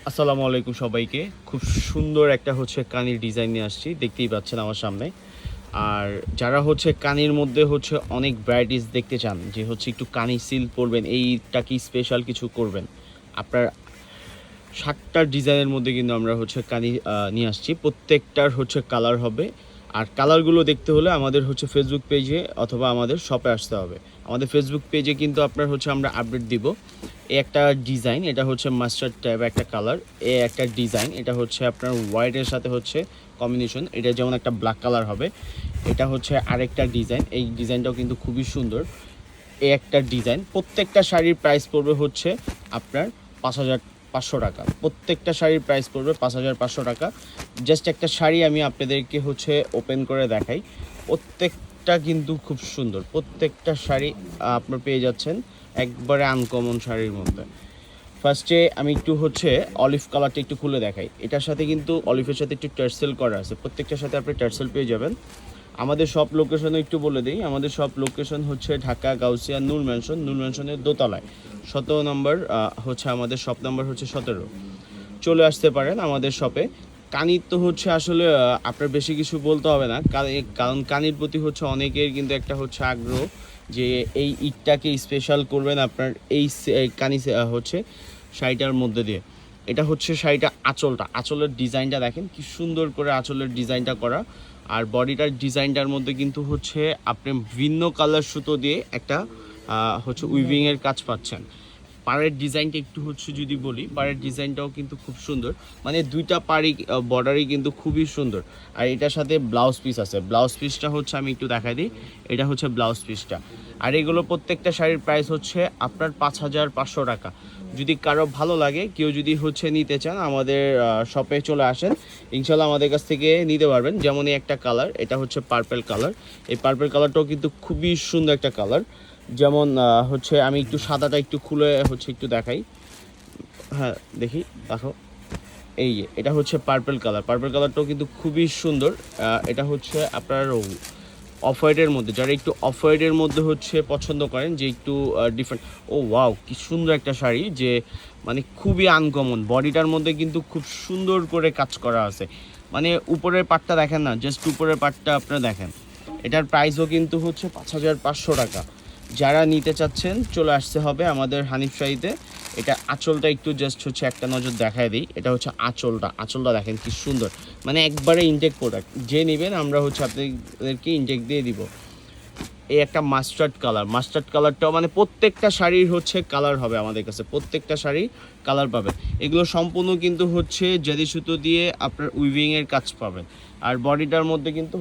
আসসালামু আলাইকুম সবাইকে। খুব সুন্দর একটা কানির ডিজাইন নিয়ে আসছি, দেখতেই পাচ্ছেন আমার সামনে। আর যারা কানির মধ্যে অনেক ভ্যারাইটিস দেখতে চান, যে একটু কানি সিল পরবেন, এইটা কি স্পেশাল কিছু করবেন, আপনার 7টা ডিজাইনের মধ্যে কিন্তু আমরা কানি নিয়ে আসছি। প্রত্যেকটার কালার হবে। আর কালারগুলো দেখতে হলে আমাদের ফেসবুক পেজে অথবা আমাদের শপে আসতে হবে। আমাদের ফেসবুক পেজে কিন্তু আপনার আমরা আপডেট দিব। এই একটা ডিজাইন, এটা মাস্টার্ড টাইপ একটা কালার। একটা ডিজাইন, এটা আপনার হোয়াইটের সাথে কম্বিনেশন, এটা যেমন একটা ব্ল্যাক কালার হবে। এটা আরেকটা ডিজাইন, এই ডিজাইনটাও কিন্তু খুবই সুন্দর। এই একটা ডিজাইন, প্রত্যেকটা শাড়ির প্রাইস পড়বে আপনার 5,500 টাকা। প্রত্যেকটা শাড়ির প্রাইস পড়বে 5,500 টাকা। জাস্ট একটা শাড়ি আমি আপনাদেরকে ওপেন করে দেখাই। প্রত্যেকটা কিন্তু খুব সুন্দর, প্রত্যেকটা শাড়ি আপনার পেয়ে যাচ্ছেন একবারে আনকমন শাড়ির মধ্যে। ফার্স্টে আমি একটু অলিভ কালারটা একটু খুলে দেখাই। এটার সাথে কিন্তু অলিভের সাথে একটু টার্সেল করা আছে, প্রত্যেকটার সাথে আপনি টার্সেল পেয়ে যাবেন। আমাদের সব লোকেশনও একটু বলে দিই। আমাদের সব লোকেশন ঢাকা গাউসিয়া নূর ম্যানশনের দোতলায় 17 নম্বর আমাদের শপ নাম্বার 17। চলে আসতে পারেন আমাদের শপে। কানির তো আসলে আপনার বেশি কিছু বলতে হবে না, কারণ কানির প্রতি অনেকের কিন্তু একটা আগ্রহ, যে এই ঈদটাকে স্পেশাল করবেন আপনার এই কানি শাড়িটার মধ্যে দিয়ে। এটা শাড়িটা আঁচলের ডিজাইনটা দেখেন কি সুন্দর করে আঁচলের ডিজাইনটা করা। আর বডিটার ডিজাইনটার মধ্যে কিন্তু আপনি ভিন্ন কালার সুতো দিয়ে একটা উইভিংয়ের কাজ পাচ্ছেন। পাড়ের ডিজাইনটা একটু যদি বলি, পাড়ের ডিজাইনটাও কিন্তু খুব সুন্দর, মানে দুইটা পাড়ি বর্ডারই কিন্তু খুবই সুন্দর। আর এটার সাথে ব্লাউজ পিস আছে। ব্লাউজ পিসটা আমি একটু দেখাই দিই। এটা ব্লাউজ পিসটা। আর এগুলো প্রত্যেকটা শাড়ির প্রাইস আপনার 5,500 টাকা। যদি কারো ভালো লাগে, কেউ যদি নিতে চান, আমাদের শপে চলে আসেন, ইনশাল্লাহ আমাদের কাছ থেকে নিতে পারবেন। যেমন এই একটা কালার, এটা পার্পল কালার। এই পার্পল কালারটাও কিন্তু খুবই সুন্দর একটা কালার। যেমন আমি একটু সাদাটা একটু খুলে একটু দেখাই। হ্যাঁ দেখি, দেখো, এই যে এটা পার্পল কালার। পার্পল কালারটাও কিন্তু খুবই সুন্দর। এটা আপনার অফ হোয়াইটের মধ্যে, যারা একটু অফ হোয়াইটের মধ্যে পছন্দ করেন, যে একটু ডিফারেন্ট। ও ওয়াও, কি সুন্দর একটা শাড়ি, যে মানে খুবই আনকমন। বডিটার মধ্যে কিন্তু খুব সুন্দর করে কাজ করা আছে। মানে উপরের পাটটা দেখেন না, জাস্ট উপরের পাটটা আপনারা দেখেন। এটার প্রাইসও কিন্তু 5,500 টাকা। যারা নিতে চাচ্ছেন চলে আসতে হবে আমাদের হানিফ শাড়িতে। এটা আঁচলটা একটু জাস্ট একটা নজর দেখায় দিই। এটা আঁচলটা দেখেন কি সুন্দর, মানে একবারে ইনটেক প্রোডাক্ট। যে নেবেন আমরা আপনাদেরকে ইনটেক দিয়ে দিব। এই একটা মাস্টার্ড কালারটাও, মানে প্রত্যেকটা শাড়ির কালার হবে আমাদের কাছে, প্রত্যেকটা শাড়ি কালার পাবেন। এগুলো সম্পূর্ণ কিন্তু জারি সুতো দিয়ে আপনার উইভিংয়ের কাজ পাবেন। আর বডিটার মধ্যে কিন্তু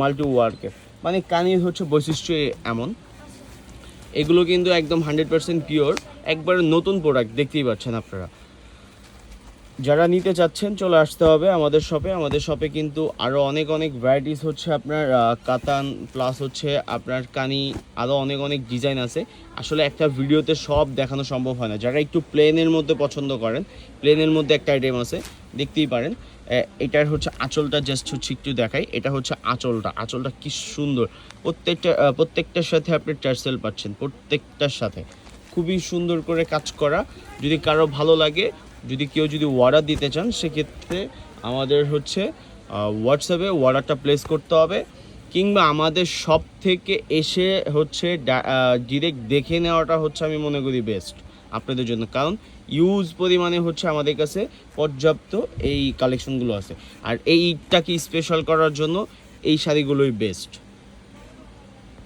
মাল্টি ওয়ার্কের, মানে কানির বৈশিষ্ট্য এমন। এগুলো কিন্তু একদম 100% পিওর, একবারে নতুন প্রোডাক্ট, দেখতেই পাচ্ছেন আপনারা। যারা নিতে চাচ্ছেন চলে আসতে হবে আমাদের শপে। আমাদের শপে কিন্তু আরও অনেক ভ্যারাইটিস আপনার কাতান প্লাস আপনার কানি, আরও অনেক ডিজাইন আছে। আসলে একটা ভিডিওতে সব দেখানো সম্ভব হয় না। যারা একটু প্লেনের মধ্যে পছন্দ করেন, প্লেনের মধ্যে একটা আইটেম আছে, দেখতেই পারেন। এটার আঁচলটা জাস্ট একটু দেখাই। এটা আঁচলটা কি সুন্দর। প্রত্যেকটার সাথে আপনি টার্সেল পাচ্ছেন, প্রত্যেকটার সাথে খুবই সুন্দর করে কাজ করা। যদি কারো ভালো লাগে, যদি কেউ অর্ডার দিতে চান, সেক্ষেত্রে আমাদের হোয়াটসঅ্যাপে অর্ডারটা প্লেস করতে হবে, কিংবা আমাদের শপ থেকে এসে ডিরেক্ট দেখে নেওয়াটা আমি মনে করি বেস্ট আপনাদের জন্য। কারণ ইউজ পরিমাণে আমাদের কাছে পর্যাপ্ত এই কালেকশনগুলো আছে। আর এইটাকে স্পেশাল করার জন্য এই শাড়িগুলোই বেস্ট।